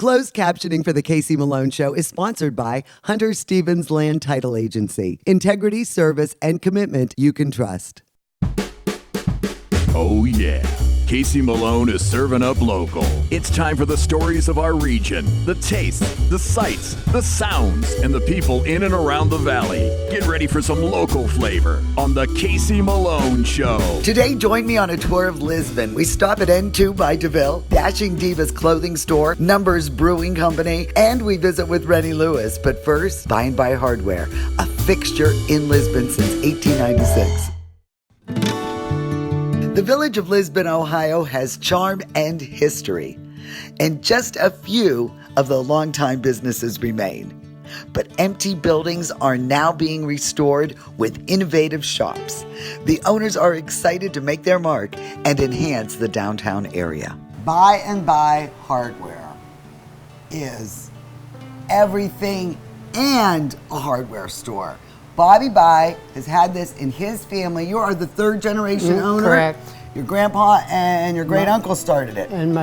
Closed captioning for the Casey Malone Show is sponsored by Hunter Stevens Land Title Agency. Integrity, service, and commitment you can trust. Oh yeah, Casey Malone is serving up local. It's time for the stories of our region, the tastes, the sights, the sounds, and the people in and around the valley. Get ready for some local flavor on the Casey Malone Show. Today, join me on a tour of Lisbon. We stop at N2 by DeVille, Dashing Divas Clothing Store, Numbers Brewing Company, and we visit with Rennie Lewis. But first, By and By Hardware, a fixture in Lisbon since 1896. The village of Lisbon, Ohio has charm and history, and just a few of the longtime businesses remain. But empty buildings are now being restored with innovative shops. The owners are excited to make their mark and enhance the downtown area. By and By Hardware is everything and a hardware store. Bobby By has had this in his family. You are the third generation owner. Correct. Your grandpa and your great uncle started it. And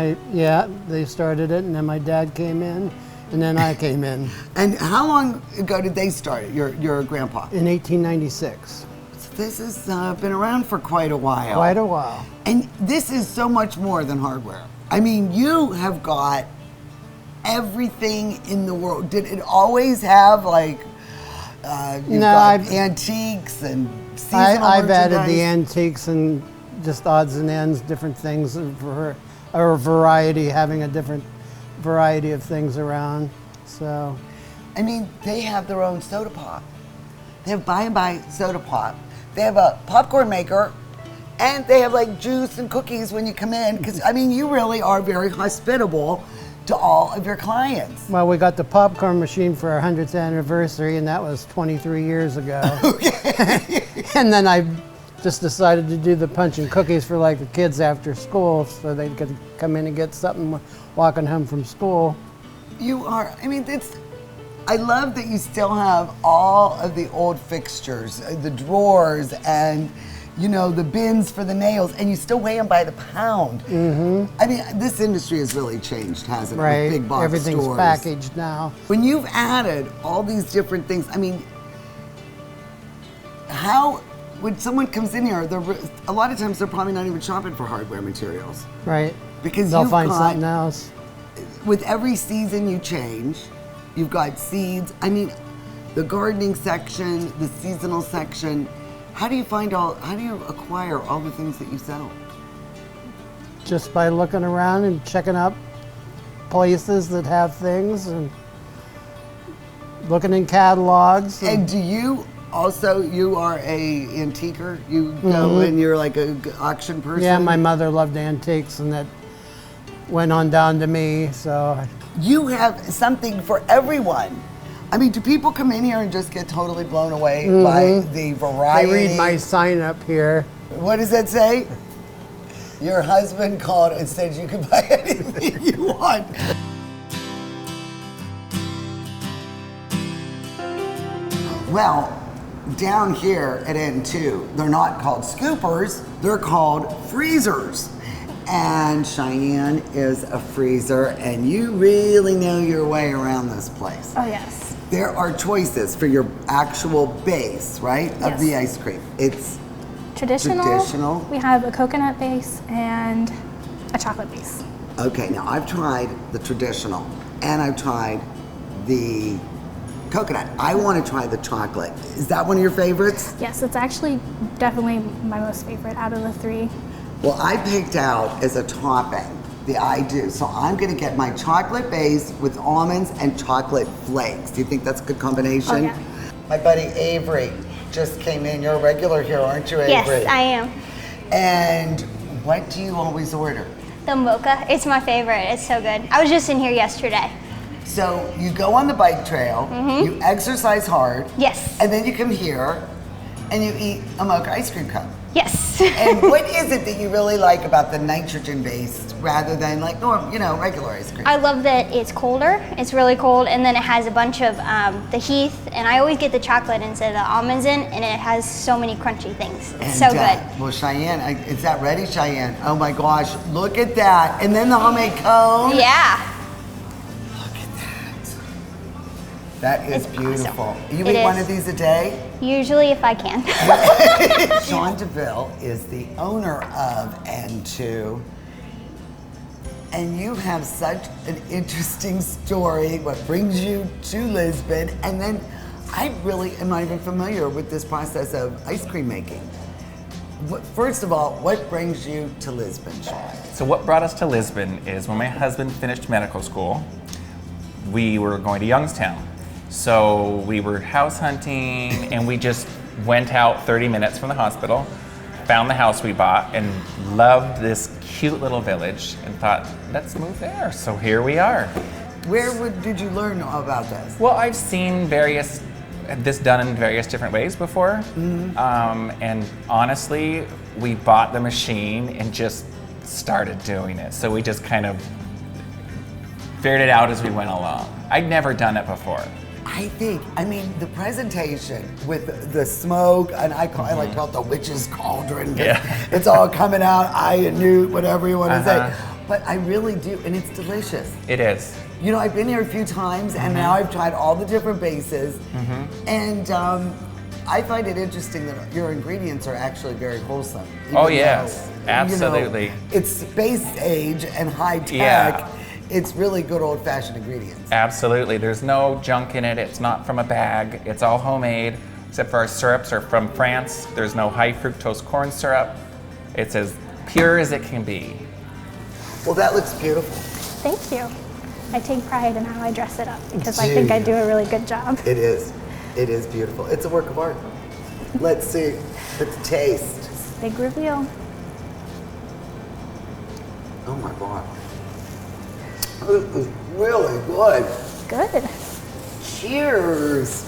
they started it, and then my dad came in, and then I came in. And how long ago did they start it, your grandpa? In 1896. So this has been around for quite a while. Quite a while. And this is so much more than hardware. I mean, you have got everything in the world. Did it always have antiques and seasonal I've added the merchandise? antiques and just odds and ends, different things for or a variety, having a different variety of things around. So, I mean, they have their own soda pop. They have By and By soda pop. They have a popcorn maker, and they have like juice and cookies when you come in. Because I mean, you really are very hospitable to all of your clients. well, we got the popcorn machine for our 100th anniversary, and that was 23 years ago. Okay. And then I just decided to do the punch and cookies for like the kids after school, so they could come in and get something walking home from school. You are, I mean, I love that you still have all of the old fixtures, the drawers and, the bins for the nails, and you still weigh them by the pound. Mm-hmm. I mean, this industry has really changed, hasn't it? Right, With big box everything's stores. packaged now. When you've added all these different things, I mean, when someone comes in here, a lot of times they're probably not even shopping for hardware materials. Right. Because they'll find something else. With every season you change, you've got seeds. I mean, the gardening section, the seasonal section. How do you acquire all the things that you sell? Just by looking around and checking out places that have things and looking in catalogs. And do you also, you are a antiquer? You go and you're like a auction person? Yeah, my mother loved antiques, and that went on down to me, so. You have something for everyone. I mean, do people come in here and just get totally blown away by the variety? They read my sign up here. What does that say? Your husband called and said you can buy anything you want. Well, down here at N2, they're not called scoopers, they're called freezers. And Cheyenne is a freezer, and you really know your way around this place. Oh, yes. There are choices for your actual base, right, of the ice cream. It's traditional. We have a coconut base and a chocolate base. Okay, now I've tried the traditional, and I've tried the coconut. I want to try the chocolate. Is that one of your favorites? Yes, it's actually definitely my most favorite out of the three. Well, I picked out as a topping the I Do. So I'm going to get my chocolate base with almonds and chocolate flakes. Do you think that's a good combination? Oh, yeah. My buddy Avery just came in. You're a regular here, aren't you, Avery? Yes, I am. And what do you always order? The mocha, it's my favorite. It's so good. I was just in here yesterday. So you go on the bike trail, you exercise hard. Yes. And then you come here and you eat a mocha ice cream cone. Yes. And what is it that you really like about the nitrogen-based rather than like regular ice cream? I love that it's colder. It's really cold, and then it has a bunch of the Heath, and I always get the chocolate instead of the almonds in, and it has so many crunchy things. It's so good. Well, Cheyenne, is that ready, Cheyenne? Oh my gosh, look at that. And then the homemade cone. Yeah. That is It's beautiful. awesome. You It eat one is. of these a day? Usually if I can. Sean DeVille is the owner of N2. And you have such an interesting story, what brings you to Lisbon. And then I really am not even familiar with this process of ice cream making. First of all, what brings you to Lisbon, Sean? So what brought us to Lisbon is when my husband finished medical school, we were going to Youngstown. So we were house hunting and we just went out 30 minutes from the hospital, found the house we bought and loved this cute little village and thought, let's move there. So here we are. Where did you learn about this? Well, I've seen this done in various different ways before. And honestly, we bought the machine and just started doing it. So we just kind of figured it out as we went along. I'd never done it before. I mean, the presentation with the smoke, and I like to call it the witch's cauldron. Yeah. It's all coming out, and newt, whatever you want to say. But I really do, and it's delicious. It is. You know, I've been here a few times, and now I've tried all the different bases. And I find it interesting that your ingredients are actually very wholesome. Oh, even yes. though, Absolutely. you know, it's space age and high tech. Yeah. It's really good old-fashioned ingredients. Absolutely. There's no junk in it. It's not from a bag. It's all homemade, except for our syrups are from France. There's no high fructose corn syrup. It's as pure as it can be. Well, that looks beautiful. Thank you. I take pride in how I dress it up because I Do think I you? do a really good job. It is. It is beautiful. It's a work of art. Let's see. Let's taste. Big reveal. Oh my God. This is really good. Good. Cheers.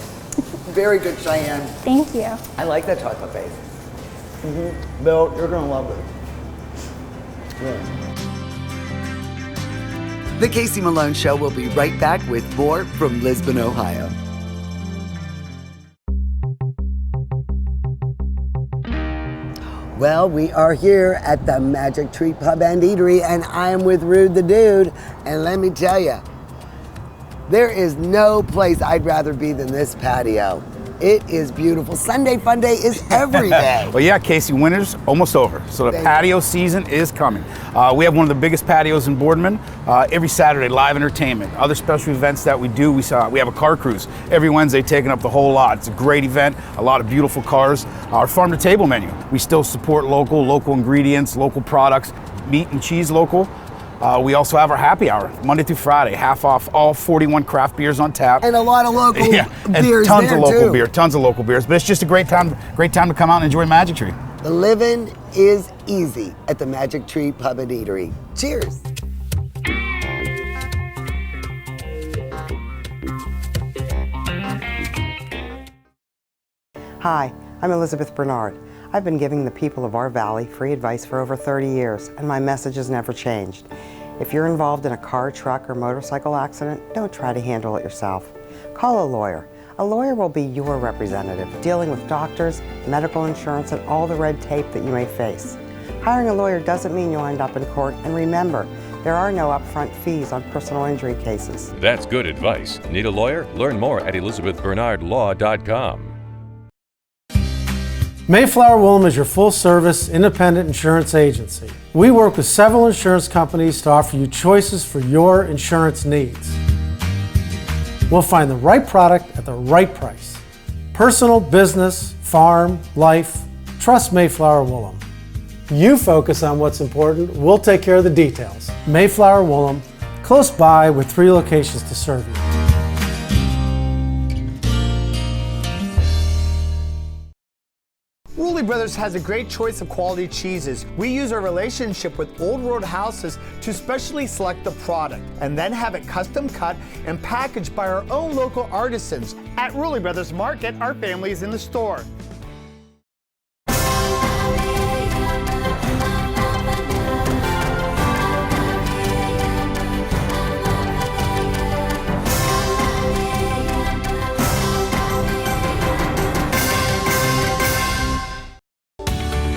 Very good, Cheyenne. Thank you. I like that chocolate base. Bill, you're gonna love it. Yeah. The Casey Malone Show will be right back with more from Lisbon, Ohio. Well, we are here at the Magic Tree Pub and Eatery, and I am with Rude the Dude. And let me tell you, there is no place I'd rather be than this patio. It is beautiful. Sunday Fun Day is every day. Well, yeah, Casey, winter's almost over, so the patio season is coming. We have one of the biggest patios in Boardman. Every Saturday, live entertainment. Other special events that we do, we have a car cruise every Wednesday, taking up the whole lot. It's a great event, a lot of beautiful cars. Our farm to table menu, we still support local ingredients, local products, meat and cheese local. We also have our happy hour, Monday through Friday, half off all 41 craft beers on tap. And a lot of local and beers tons there of local too. beer, tons of local beers. But it's just a great time to come out and enjoy Magic Tree. The living is easy at the Magic Tree Pub and Eatery. Cheers. Hi, I'm Elizabeth Bernard. I've been giving the people of our valley free advice for over 30 years, and my message has never changed. If you're involved in a car, truck, or motorcycle accident, don't try to handle it yourself. Call a lawyer. A lawyer will be your representative, dealing with doctors, medical insurance, and all the red tape that you may face. Hiring a lawyer doesn't mean you'll end up in court, and remember, there are no upfront fees on personal injury cases. That's good advice. Need a lawyer? Learn more at elizabethbernardlaw.com. Mayflower Woolham is your full-service independent insurance agency. We work with several insurance companies to offer you choices for your insurance needs. We'll find the right product at the right price. Personal, business, farm, life. Trust Mayflower Woolham. You focus on what's important, we'll take care of the details. Mayflower Woolham, close by with 3 locations to serve you. Woolley Brothers has a great choice of quality cheeses. We use our relationship with Old Road Houses to specially select the product and then have it custom cut and packaged by our own local artisans. At Woolley Brothers Market, our family is in the store.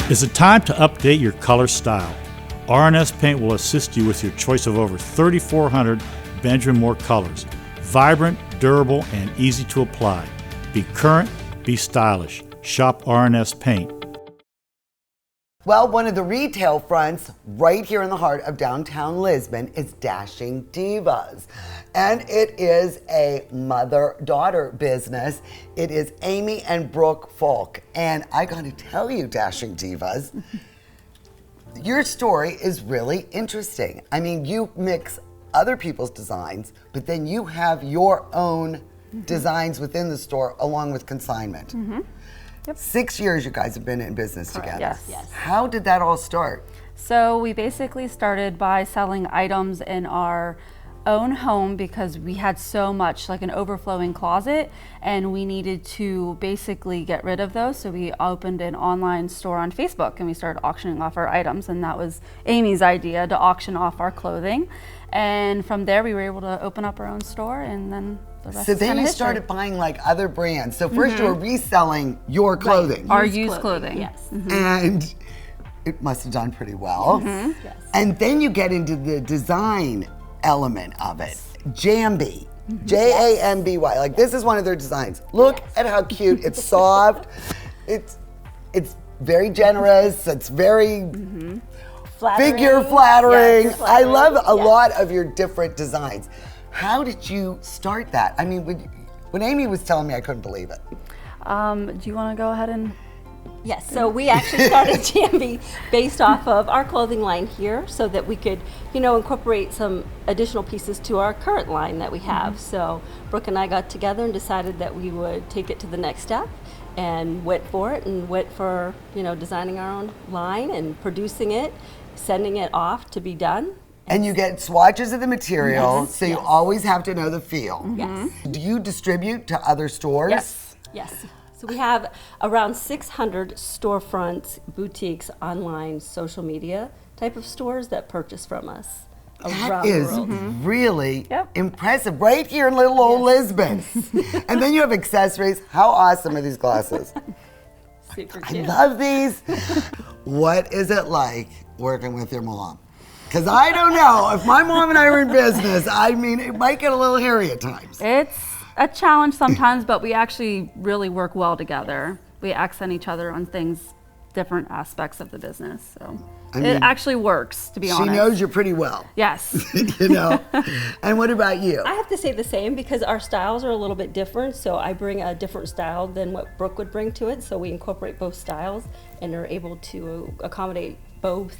Is it time to update your color style? RNS Paint will assist you with your choice of over 3,400 Benjamin Moore colors. vibrant, durable, and easy to apply. Be current, be stylish. Shop R&S Paint. Well, one of the retail fronts right here in the heart of downtown Lisbon is Dashing Divas. And it is a mother-daughter business. It is Amy and Brooke Falk. And I gotta tell you, Dashing Divas, your story is really interesting. I mean, you mix other people's designs, but then you have your own designs within the store along with consignment. Yep. 6 years you guys have been in business together. Yes. How did that all start? So we basically started by selling items in our own home because we had so much, like an overflowing closet, and we needed to basically get rid of those. So we opened an online store on Facebook and we started auctioning off our items, and that was Amy's idea, to auction off our clothing. And from there we were able to open up our own store, and then the rest So is then kinda you history. started buying like other brands. So first you were reselling your clothing. Our used clothing. Yes. And it must have done pretty well. Yes. And then you get into the design element of it. Jamby. Jamby. Like this is one of their designs. Look at how cute. It's soft. It's very generous. It's very figure flattering. Yes, I love a yes. lot of your different designs. How did you start that? I mean, when Amy was telling me, I couldn't believe it. Do you want to go ahead and? Yes, so we actually started Jamby based off of our clothing line here so that we could, incorporate some additional pieces to our current line that we have. So Brooke and I got together and decided that we would take it to the next step and went for it and went for, designing our own line and producing it, sending it off to be done. And you get swatches of the material, Yes, so you yes. always have to know the feel. Yes. Do you distribute to other stores? Yes. So we have around 600 storefronts, boutiques, online, social media type of stores that purchase from us That around is the world. really impressive, right here in little old Lisbon. And then you have accessories. How awesome are these glasses? Super I cute. love these. What is it like working with your mom? Because I don't know, if my mom and I were in business, I mean, it might get a little hairy at times. It's a challenge sometimes, but we actually really work well together. We accent each other on things, different aspects of the business. So I mean, it actually works, to be honest. She knows you pretty well. Yes. And what about you? I have to say the same because our styles are a little bit different. So I bring a different style than what Brooke would bring to it. So we incorporate both styles and are able to accommodate both,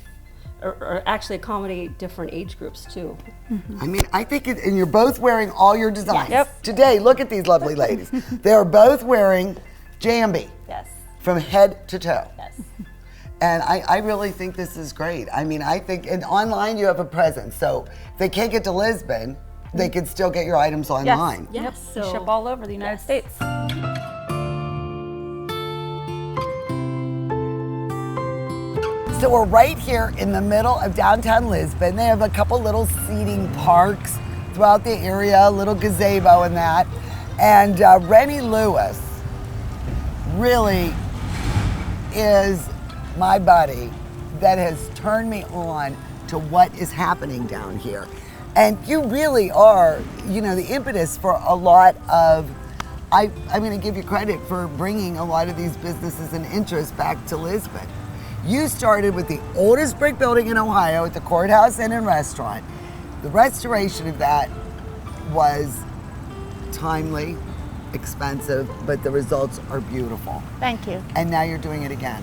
or actually accommodate different age groups too. I mean, I think, and you're both wearing all your designs. Yep. Today, look at these lovely ladies. They're both wearing Jamby Yes. from head to toe. Yes. And I really think this is great. I mean, I think, and online you have a presence. So if they can't get to Lisbon, they can still get your items online. Yes. We So ship all over the United States. So we're right here in the middle of downtown Lisbon. They have a couple little seating parks throughout the area, a little gazebo and that. And Rennie Lewis really is my buddy that has turned me on to what is happening down here. And you really are, the impetus for a lot of, I'm going to give you credit for bringing a lot of these businesses and interests back to Lisbon. You started with the oldest brick building in Ohio at the Courthouse Inn and Restaurant. The restoration of that was timely, expensive, but the results are beautiful. Thank you. And now you're doing it again.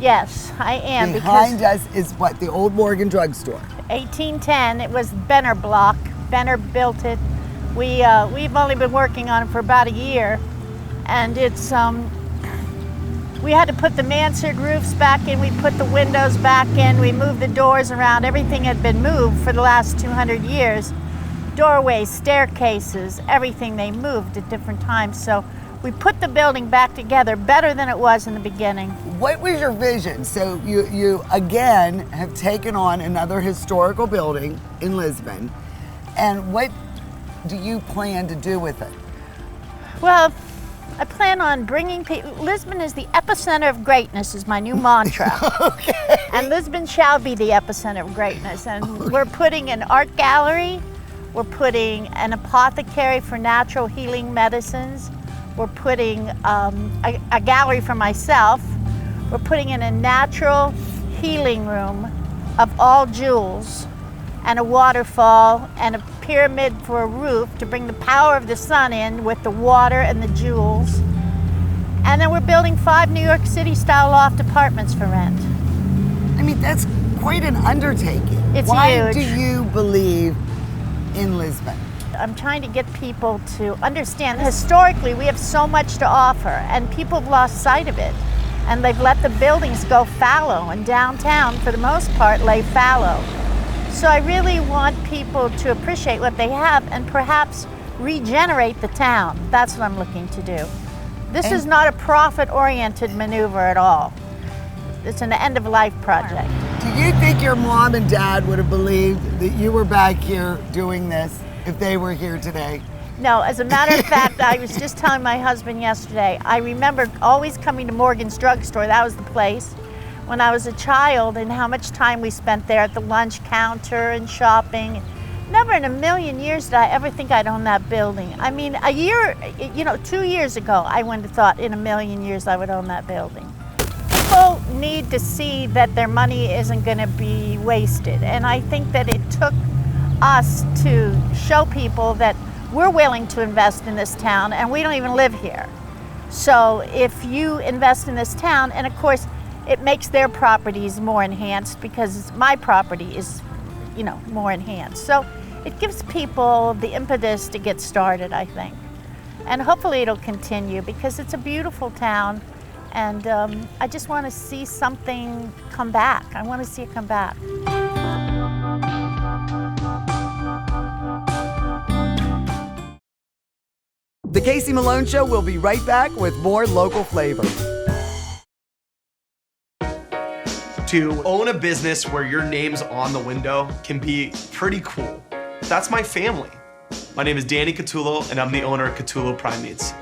Yes, I am. Behind us is what, the old Morgan drugstore. 1810, it was Benner block. Benner built it. We've only been working on it for about a year, and it's we had to put the mansard roofs back in, we put the windows back in, we moved the doors around. Everything had been moved for the last 200 years. Doorways, staircases, everything they moved at different times. So we put the building back together better than it was in the beginning. What was your vision? So you again have taken on another historical building in Lisbon, and what do you plan to do with it? Well, I plan on bringing people. Lisbon is the epicenter of greatness is my new mantra. And Lisbon shall be the epicenter of greatness. And we're putting an art gallery, We're putting an apothecary for natural healing medicines. We're putting a gallery for myself. We're putting in a natural healing room of all jewels, and a waterfall, and a pyramid for a roof to bring the power of the sun in with the water and the jewels. And then we're building 5 New York City style loft apartments for rent. I mean, that's quite an undertaking. It's Why huge. do you believe in Lisbon? I'm trying to get people to understand historically we have so much to offer, and people have lost sight of it. And they've let the buildings go fallow, and downtown, for the most part, lay fallow. So I really want people to appreciate what they have and perhaps regenerate the town. That's what I'm looking to do. This is not a profit-oriented maneuver at all. It's an end-of-life project. Do you think your mom and dad would have believed that you were back here doing this if they were here today? No, as a matter of fact, I was just telling my husband yesterday, I remember always coming to Morgan's Drugstore. That was the place when I was a child, and how much time we spent there at the lunch counter and shopping. Never in a million years did I ever think I'd own that building. I mean, 2 years ago, I wouldn't have thought in a million years I would own that building. People need to see that their money isn't going to be wasted, and I think that it took us to show people that we're willing to invest in this town, and we don't even live here. So if you invest in this town, and of course it makes their properties more enhanced because my property is, more enhanced. So it gives people the impetus to get started, I think. And hopefully it'll continue because it's a beautiful town, and I just want to see something come back. I want to see it come back. The Casey Malone Show will be right back with more local flavor. To own a business where your name's on the window can be pretty cool. That's my family. My name is Danny Catullo, and I'm the owner of Catullo Prime Meats.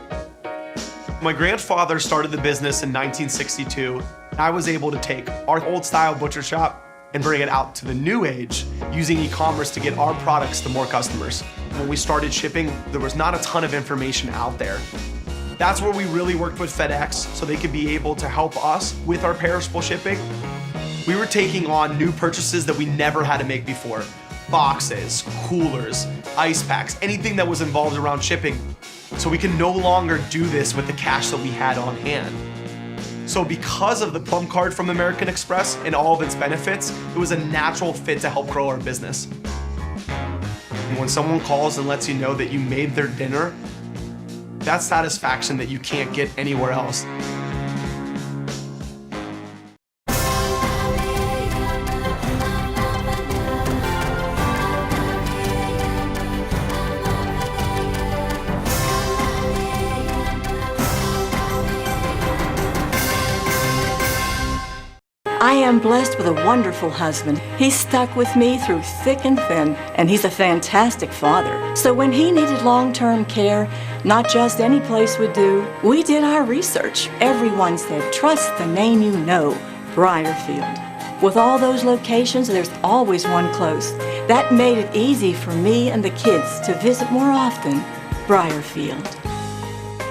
My grandfather started the business in 1962. I was able to take our old style butcher shop and bring it out to the new age using e-commerce to get our products to more customers. When we started shipping, there was not a ton of information out there. That's where we really worked with FedEx so they could be able to help us with our perishable shipping. We were taking on new purchases that we never had to make before. Boxes, coolers, ice packs, anything that was involved around shipping. So we can no longer do this with the cash that we had on hand. So because of the Plum Card from American Express and all of its benefits, it was a natural fit to help grow our business. And when someone calls and lets you know that you made their dinner, that's satisfaction that you can't get anywhere else. I am blessed with a wonderful husband. He's stuck with me through thick and thin, and he's a fantastic father. So when he needed long-term care, not just any place would do, we did our research. Everyone said, trust the name you know, Briarfield. With all those locations, there's always one close. That made it easy for me and the kids to visit more often, Briarfield.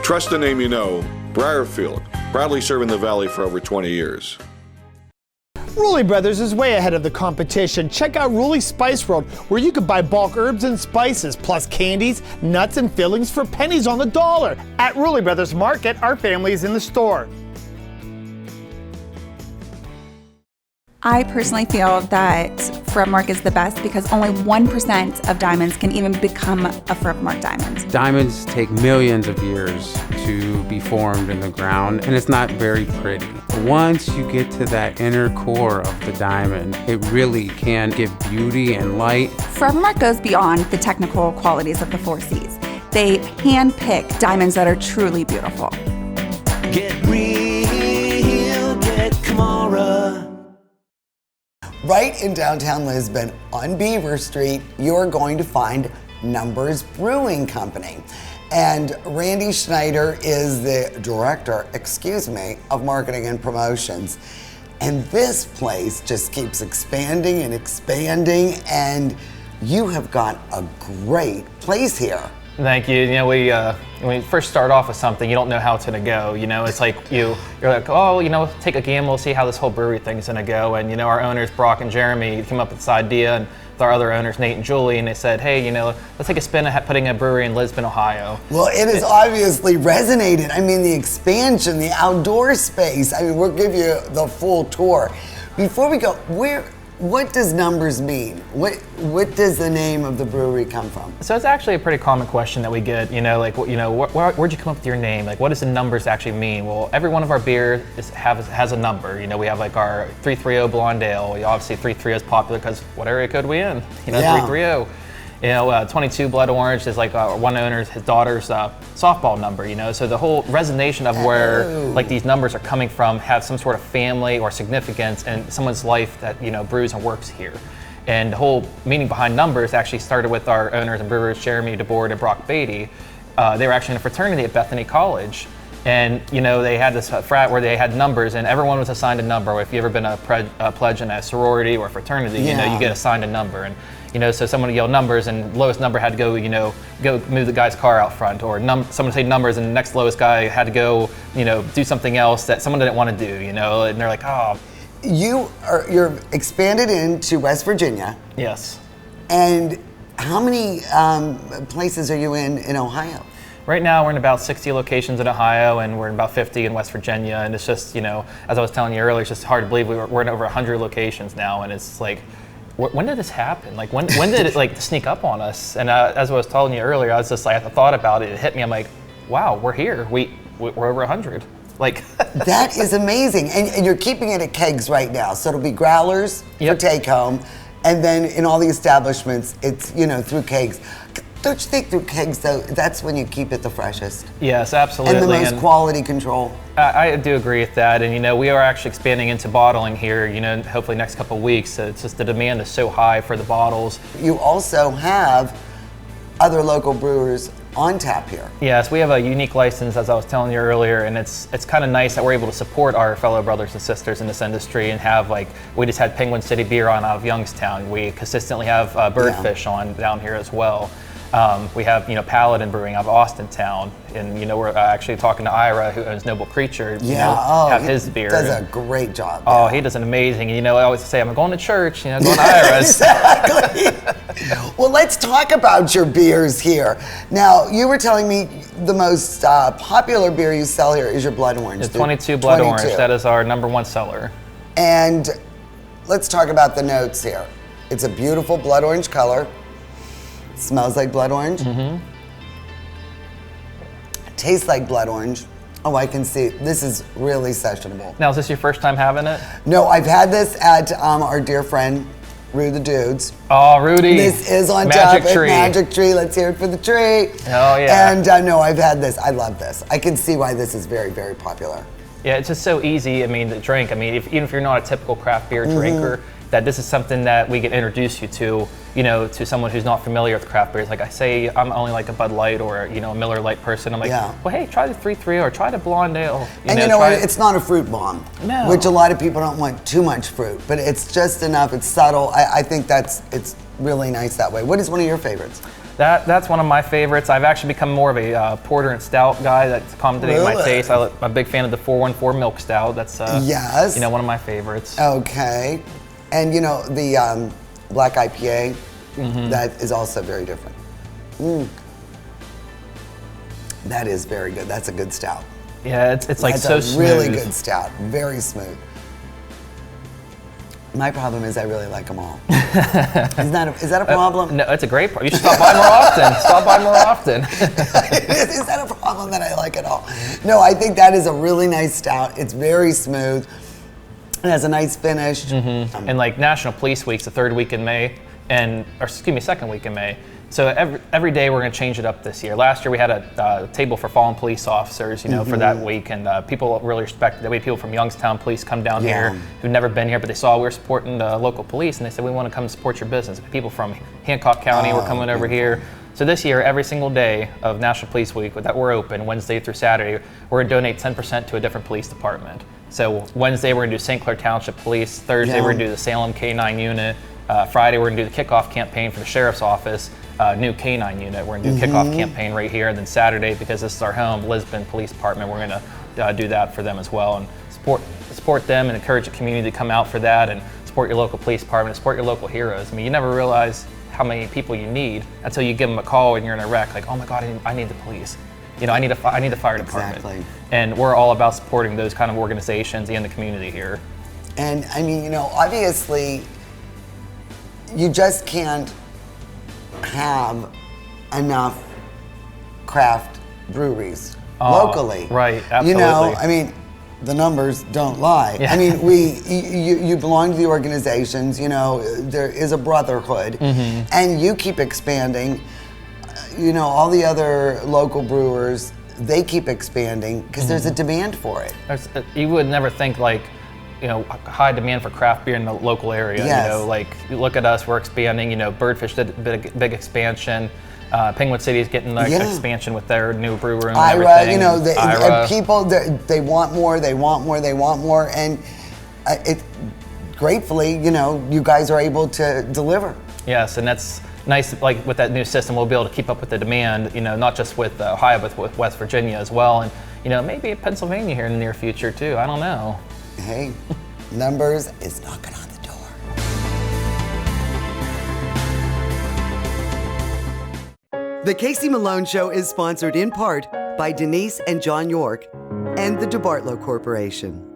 Trust the name you know, Briarfield. Proudly serving the Valley for over 20 years. Rulli Brothers is way ahead of the competition. Check out Rulli Spice World, where you can buy bulk herbs and spices, plus candies, nuts, and fillings for pennies on the dollar. At Rulli Brothers Market, our family is in the store. I personally feel that Forever Mark is the best because only 1% of diamonds can even become a Forever Mark diamond. Diamonds take millions of years to be formed in the ground, and it's not very pretty. Once you get to that inner core of the diamond, it really can give beauty and light. Forever Mark goes beyond the technical qualities of the 4 Cs. They hand-pick diamonds that are truly beautiful. Get real, get Kamara. Right in downtown Lisbon on Beaver Street, you're going to find Numbers Brewing Company. And Randy Schneider is the director, of marketing and promotions. And this place just keeps expanding and expanding. And you have got a great place here. Thank you. You know, when you first start off with something, you don't know how it's gonna go. You know, it's like you're like, oh, you know, take a gamble, see how this whole brewery thing's gonna go. And you know, our owners Brock and Jeremy came up with this idea, and with our other owners Nate and Julie, and they said, hey, you know, let's take a spin at putting a brewery in Lisbon, Ohio. Well, it has obviously resonated. I mean, the expansion, the outdoor space. I mean, we'll give you the full tour. Before we go, what does numbers mean? What does the name of the brewery come from? So it's actually a pretty common question that we get. You know, like, you know, where'd you come up with your name? Like, what does the numbers actually mean? Well, every one of our beers has a number. You know, we have like our 330 Blonde Ale. Obviously, 330 is popular because what area code we in? You know, 330. You know, 22 Blood Orange is like one owner's, his daughter's softball number, you know? So the whole resonation of where like these numbers are coming from have some sort of family or significance in someone's life that, you know, brews and works here. And the whole meaning behind numbers actually started with our owners and brewers, Jeremy DeBoard and Brock Beatty. They were actually in a fraternity at Bethany College. And, you know, they had this frat where they had numbers and everyone was assigned a number. If you've ever been a pledge in a sorority or a fraternity, you know, you get assigned a number. And, you know, so someone would yell numbers and lowest number had to go, you know, go move the guy's car out front, or someone would say numbers and the next lowest guy had to go, you know, do something else that someone didn't want to do, you know, and they're like, oh. You're expanded into West Virginia. Yes. And how many places are you in Ohio? Right now we're in about 60 locations in Ohio and we're in about 50 in West Virginia, and it's just, you know, as I was telling you earlier, it's just hard to believe we're in over 100 locations now, and it's like, when did this happen? Like, when did it like sneak up on us? And as I was telling you earlier, I was just like, I thought about it, it hit me. I'm like, wow, we're here. We're over 100. Like that is amazing. And you're keeping it at kegs right now, so it'll be growlers for take home, and then in all the establishments, it's, you know, through kegs. Don't you think through kegs, though, that's when you keep it the freshest? Yes, absolutely. And the most quality control. I do agree with that. And, you know, we are actually expanding into bottling here, you know, hopefully next couple of weeks. It's just the demand is so high for the bottles. You also have other local brewers on tap here. Yes, we have a unique license, as I was telling you earlier, and it's kind of nice that we're able to support our fellow brothers and sisters in this industry and have, like, we just had Penguin City Beer on out of Youngstown. We consistently have Birdfish on down here as well. We have, you know, Paladin Brewing out of Austintown, and, you know, we're actually talking to Ira, who owns Noble Creature, you know, have his beer. Does a great job. Oh, he does an amazing, you know, I always say, I'm going to church, you know, going to Ira's. Exactly. Well, let's talk about your beers here. Now, you were telling me the most popular beer you sell here is your Blood Orange. It's 22 Blood Orange. That is our #1 seller. And let's talk about the notes here. It's a beautiful blood orange color. Smells like blood orange. Mm-hmm. Tastes like blood orange. Oh, I can see. This is really sessionable. Now, is this your first time having it? No, I've had this at our dear friend, Rue the Dudes. Oh, Rudy. This is on top of Magic Tree. Let's hear it for the tree. Oh, yeah. And no, I've had this. I love this. I can see why this is very, very popular. Yeah, it's just so easy, I mean, to drink. I mean, even if you're not a typical craft beer drinker, that this is something that we can introduce you to, you know, to someone who's not familiar with craft beers. Like I say, I'm only like a Bud Light or, you know, a Miller Lite person. I'm like, well, hey, try the 330 or try the Blonde Ale. And you know what? It's not a fruit bomb, no. Which a lot of people don't want too much fruit, but it's just enough. It's subtle. I think it's really nice that way. What is one of your favorites? That's one of my favorites. I've actually become more of a porter and stout guy. That's accommodating my taste. I'm a big fan of the 414 Milk Stout. That's you know, one of my favorites. Okay. And you know, the black IPA, that is also very different. That is very good. That's a good stout. Yeah, it's like so smooth. That's a really good stout. Very smooth. My problem is I really like them all. Is that a problem? No, it's a great problem. You should stop by more often. Stop by more often. Is that a problem that I like it all? No, I think that is a really nice stout. It's very smooth. It has a nice finish. And like National Police Week's the 3rd week in May, second week in May. So every day we're going to change it up this year. Last year we had a table for fallen police officers, you know, for that week, and people really respected that. We had people from Youngstown Police come down here who'd never been here, but they saw we were supporting the local police, and they said, we want to come support your business. People from Hancock County were coming over here. So this year, every single day of National Police Week that we're open, Wednesday through Saturday, we're going to donate 10% to a different police department. So Wednesday we're going to do St. Clair Township Police, Thursday we're going to do the Salem K9 unit, Friday, we're going to do the kickoff campaign for the sheriff's office, new canine unit. We're going to do the kickoff campaign right here. And then Saturday, because this is our home, Lisbon Police Department, we're going to do that for them as well, and support them and encourage the community to come out for that, and support your local police department, support your local heroes. I mean, you never realize how many people you need until you give them a call and you're in a wreck. Like, oh my God, I need the police. You know, I need the fire department. Exactly. And we're all about supporting those kind of organizations and the community here. And I mean, you know, obviously, you just can't have enough craft breweries locally. Right, absolutely. You know, I mean, the numbers don't lie. Yeah. I mean, you belong to the organizations, you know, there is a brotherhood, and you keep expanding. You know, all the other local brewers, they keep expanding because there's a demand for it. You would never think, like, you know, high demand for craft beer in the local area. Yes. You know, like, you look at us, we're expanding. You know, Birdfish did a big expansion. Penguin City is getting like expansion with their new brew room. And everything. You know, people, they want more, they want more, they want more, and it gratefully, you know, you guys are able to deliver. Yes, and that's nice. Like, with that new system, we'll be able to keep up with the demand. You know, not just with Ohio, but with West Virginia as well, and you know, maybe Pennsylvania here in the near future too. I don't know. Hey, numbers is knocking on the door. The Casey Malone Show is sponsored in part by Denise and John York and the DeBartolo Corporation.